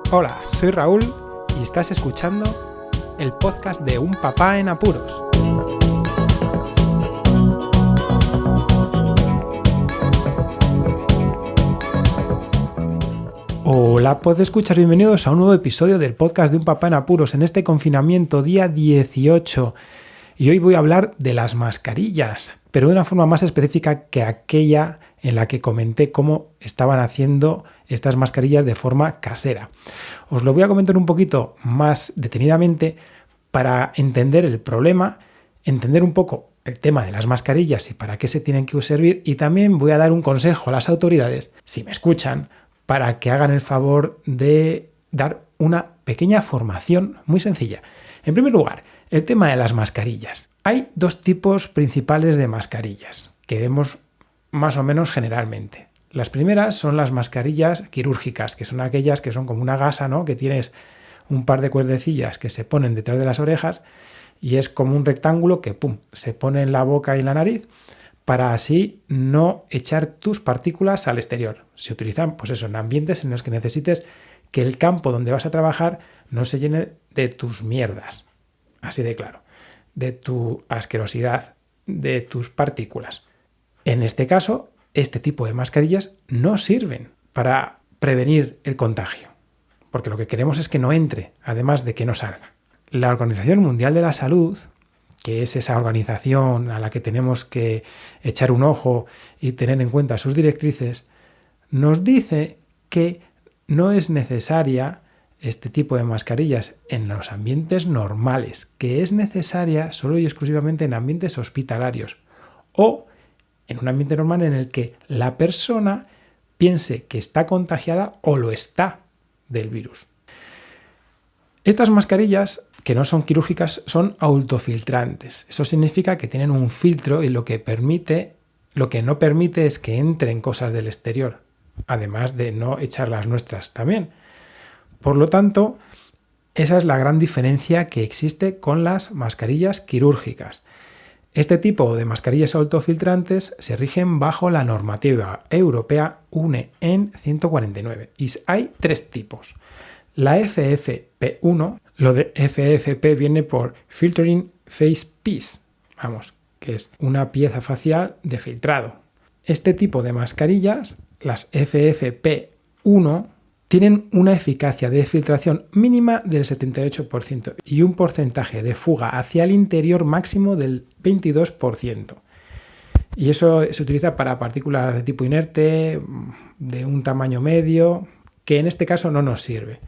Hola, soy Raúl y estás escuchando el podcast de Un Papá en Apuros. Hola, podescuchas, bienvenidos a un nuevo episodio del podcast de Un Papá en Apuros en este confinamiento día 18. Y hoy voy a hablar de las mascarillas, pero de una forma más específica que aquella en la que comenté cómo estaban haciendo estas mascarillas de forma casera. Os lo voy a comentar un poquito más detenidamente para entender el problema, entender un poco el tema de las mascarillas y para qué se tienen que servir, y también voy a dar un consejo a las autoridades, si me escuchan, para que hagan el favor de dar una pequeña formación muy sencilla. En primer lugar, el tema de las mascarillas. Hay dos tipos principales de mascarillas que vemos más o menos generalmente. Las primeras son las mascarillas quirúrgicas, que son aquellas que son como una gasa, ¿no? Que tienes un par de cuerdecillas que se ponen detrás de las orejas y es como un rectángulo que se pone en la boca y en la nariz para así no echar tus partículas al exterior. Se utilizan, pues eso, en ambientes en los que necesites que el campo donde vas a trabajar no se llene de tus mierdas. Así de claro, de tu asquerosidad, de tus partículas. En este caso, este tipo de mascarillas no sirven para prevenir el contagio, porque lo que queremos es que no entre, además de que no salga. La Organización Mundial de la Salud, que es esa organización a la que tenemos que echar un ojo y tener en cuenta sus directrices, nos dice que no es necesaria este tipo de mascarillas en los ambientes normales, que es necesaria solo y exclusivamente en ambientes hospitalarios o en un ambiente normal en el que la persona piense que está contagiada o lo está del virus. Estas mascarillas, que no son quirúrgicas, son autofiltrantes. Eso significa que tienen un filtro y lo que no permite es que entren cosas del exterior, además de no echar las nuestras también. Por lo tanto, esa es la gran diferencia que existe con las mascarillas quirúrgicas. Este tipo de mascarillas autofiltrantes se rigen bajo la normativa europea UNE EN 149 y hay tres tipos. La FFP1, lo de FFP viene por Filtering Face Piece, que es una pieza facial de filtrado. Este tipo de mascarillas, las FFP1, tienen una eficacia de filtración mínima del 78% y un porcentaje de fuga hacia el interior máximo del 22%. Y eso se utiliza para partículas de tipo inerte, de un tamaño medio, que en este caso no nos sirve.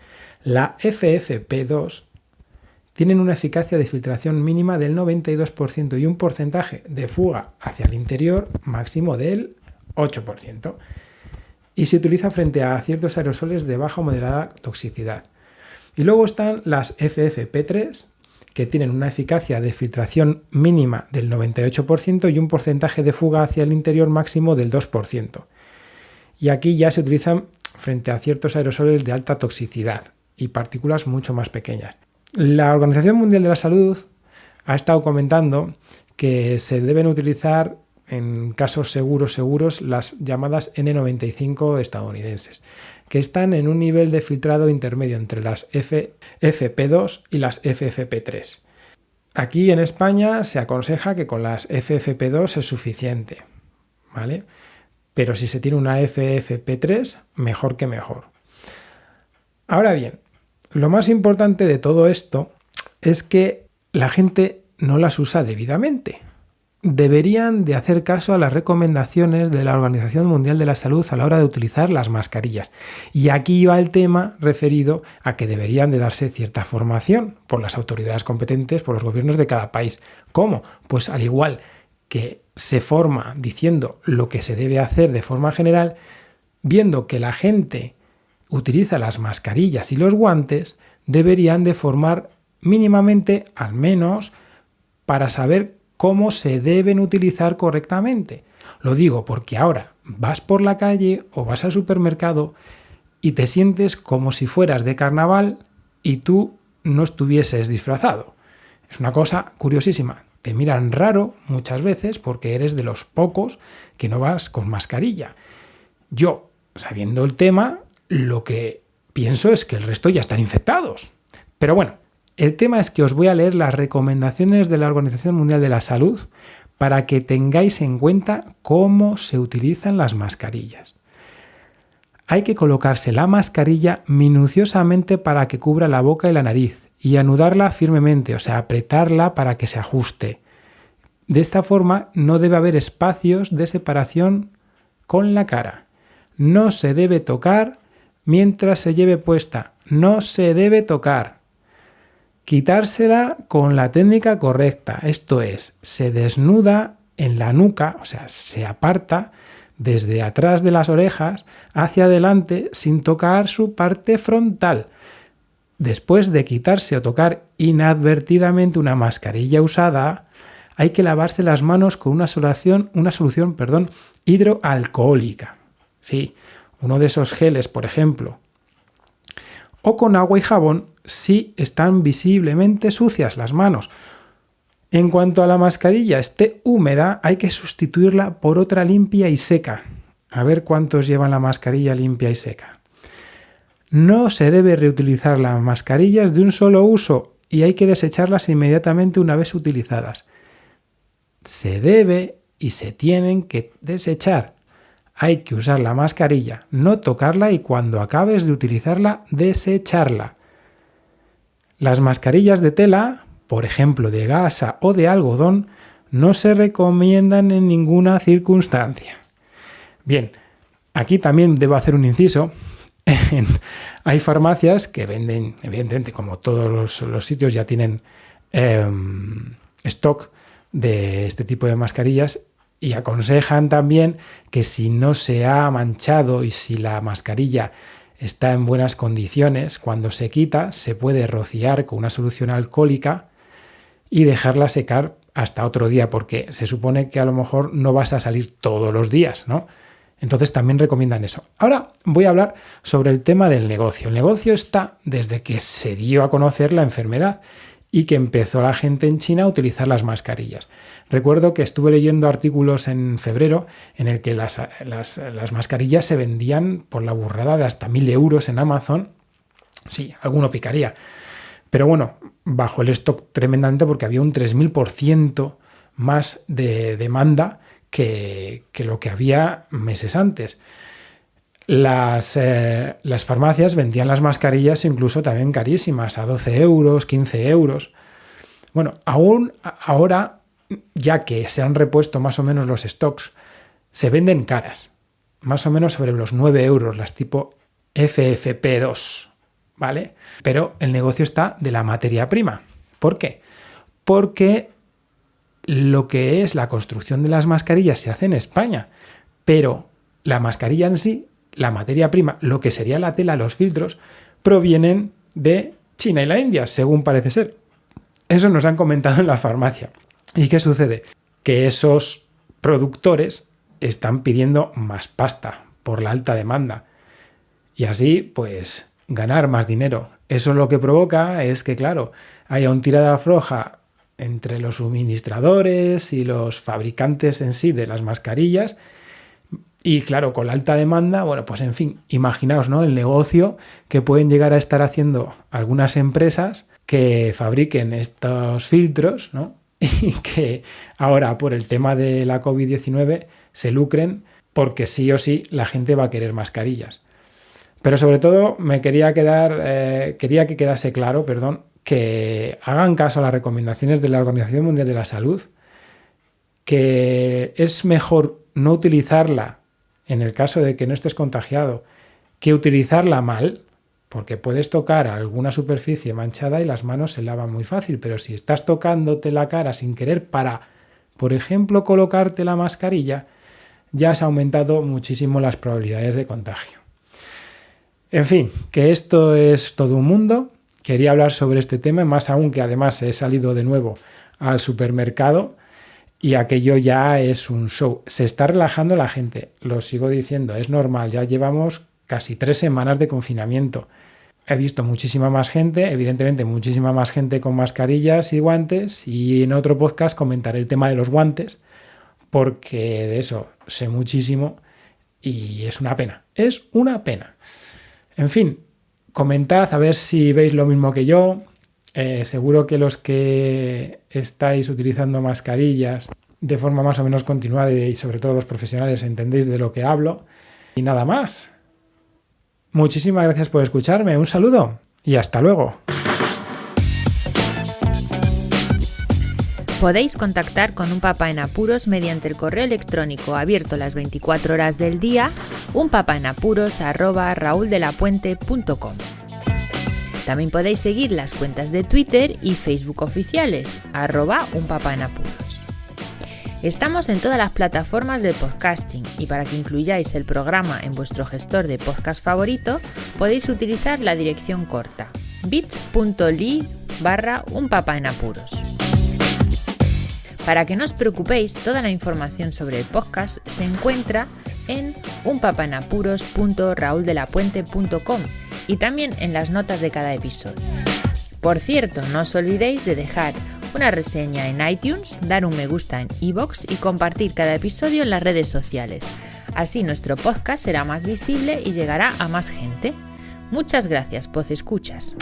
La FFP2 tienen una eficacia de filtración mínima del 92% y un porcentaje de fuga hacia el interior máximo del 8%. Y se utiliza frente a ciertos aerosoles de baja o moderada toxicidad. Y luego están las FFP3, que tienen una eficacia de filtración mínima del 98% y un porcentaje de fuga hacia el interior máximo del 2%. Y aquí ya se utilizan frente a ciertos aerosoles de alta toxicidad y partículas mucho más pequeñas. La Organización Mundial de la Salud ha estado comentando que se deben utilizar en casos seguros las llamadas N95 estadounidenses, que están en un nivel de filtrado intermedio entre las FFP2 y las FFP3. Aquí en España se aconseja que con las FFP2 es suficiente, ¿vale? Pero si se tiene una FFP3, mejor que mejor. Ahora bien, lo más importante de todo esto es que la gente no las usa debidamente. Deberían de hacer caso a las recomendaciones de la Organización Mundial de la Salud a la hora de utilizar las mascarillas. Y aquí va el tema referido a que deberían de darse cierta formación por las autoridades competentes, por los gobiernos de cada país. ¿Cómo? Pues al igual que se forma diciendo lo que se debe hacer de forma general, viendo que la gente utiliza las mascarillas y los guantes, deberían de formar mínimamente, al menos, para saber cómo se deben utilizar correctamente. Lo digo porque ahora vas por la calle o vas al supermercado y te sientes como si fueras de carnaval y tú no estuvieses disfrazado. Es una cosa curiosísima. Te miran raro muchas veces porque eres de los pocos que no vas con mascarilla. Yo, sabiendo el tema, lo que pienso es que el resto ya están infectados. Pero bueno, el tema es que os voy a leer las recomendaciones de la Organización Mundial de la Salud para que tengáis en cuenta cómo se utilizan las mascarillas. Hay que colocarse la mascarilla minuciosamente para que cubra la boca y la nariz y anudarla firmemente, o sea, apretarla para que se ajuste. De esta forma no debe haber espacios de separación con la cara. No se debe tocar mientras se lleve puesta. No se debe tocar. Quitársela con la técnica correcta, esto es, se desnuda en la nuca, o sea, se aparta desde atrás de las orejas hacia adelante sin tocar su parte frontal. Después de quitarse o tocar inadvertidamente una mascarilla usada, hay que lavarse las manos con una solución hidroalcohólica. Sí, uno de esos geles, por ejemplo. O con agua y jabón si están visiblemente sucias las manos. En cuanto a la mascarilla esté húmeda, hay que sustituirla por otra limpia y seca. A ver cuántos llevan la mascarilla limpia y seca. No se debe reutilizar las mascarillas de un solo uso y hay que desecharlas inmediatamente una vez utilizadas. Se debe y se tienen que desechar. Hay que usar la mascarilla, no tocarla y cuando acabes de utilizarla, desecharla. Las mascarillas de tela, por ejemplo de gasa o de algodón, no se recomiendan en ninguna circunstancia. Bien, aquí también debo hacer un inciso. Hay farmacias que venden, evidentemente, como todos los sitios ya tienen stock de este tipo de mascarillas y aconsejan también que si no se ha manchado y si la mascarilla está en buenas condiciones, cuando se quita se puede rociar con una solución alcohólica y dejarla secar hasta otro día, porque se supone que a lo mejor no vas a salir todos los días, ¿no? Entonces también recomiendan eso. Ahora voy a hablar sobre el tema del negocio. El negocio está desde que se dio a conocer la enfermedad y que empezó la gente en China a utilizar las mascarillas. Recuerdo que estuve leyendo artículos en febrero en el que las mascarillas se vendían por la burrada de hasta 1.000 euros en Amazon. Sí, alguno picaría. Pero bueno, bajó el stock tremendamente porque había un 3.000% más de demanda que lo que había meses antes. Las farmacias vendían las mascarillas incluso también carísimas, a 12 euros, 15 euros. Bueno, aún ahora, ya que se han repuesto más o menos los stocks, se venden caras, más o menos sobre los 9 euros, las tipo FFP2, ¿vale? Pero el negocio está de la materia prima. ¿Por qué? Porque lo que es la construcción de las mascarillas se hace en España, pero la mascarilla en sí, la materia prima, lo que sería la tela, los filtros, provienen de China y la India, según parece ser. Eso nos han comentado en la farmacia. ¿Y qué sucede? Que esos productores están pidiendo más pasta por la alta demanda. Y así, pues, ganar más dinero. Eso lo que provoca es que, claro, haya un tirada floja entre los suministradores y los fabricantes en sí de las mascarillas. Y claro, con la alta demanda, bueno, pues en fin, imaginaos, ¿no?, el negocio que pueden llegar a estar haciendo algunas empresas que fabriquen estos filtros, ¿no?, y que ahora por el tema de la COVID-19 se lucren porque sí o sí la gente va a querer mascarillas. Pero sobre todo quería que quedase claro, que hagan caso a las recomendaciones de la Organización Mundial de la Salud, que es mejor no utilizarla en el caso de que no estés contagiado que utilizarla mal, porque puedes tocar alguna superficie manchada y las manos se lavan muy fácil, pero si estás tocándote la cara sin querer para, por ejemplo, colocarte la mascarilla, ya has aumentado muchísimo las probabilidades de contagio. En fin, que esto es todo un mundo. Quería hablar sobre este tema, más aún que además he salido de nuevo al supermercado y aquello ya es un show. Se está relajando la gente, lo sigo diciendo, es normal, ya llevamos casi 3 semanas de confinamiento. He visto muchísima más gente, evidentemente muchísima más gente con mascarillas y guantes, y en otro podcast comentaré el tema de los guantes, porque de eso sé muchísimo y es una pena. En fin, Comentad a ver si veis lo mismo que yo. Seguro que los que estáis utilizando mascarillas de forma más o menos continuada y sobre todo los profesionales entendéis de lo que hablo. Y nada más. Muchísimas gracias por escucharme. Un saludo y hasta luego. Podéis contactar con Un Papá en Apuros mediante el correo electrónico abierto las 24 horas del día, unpapaenapuros@rauldelapuente.com. También podéis seguir las cuentas de Twitter y Facebook oficiales, @unpapaenapuros. Estamos en todas las plataformas de podcasting y para que incluyáis el programa en vuestro gestor de podcast favorito, podéis utilizar la dirección corta bit.ly/unpapaenapuros. Para que no os preocupéis, toda la información sobre el podcast se encuentra en unpapaenapuros.rauldelapuente.com y también en las notas de cada episodio. Por cierto, no os olvidéis de dejar una reseña en iTunes, dar un me gusta en iVoox y compartir cada episodio en las redes sociales. Así nuestro podcast será más visible y llegará a más gente. Muchas gracias, podcescuchas.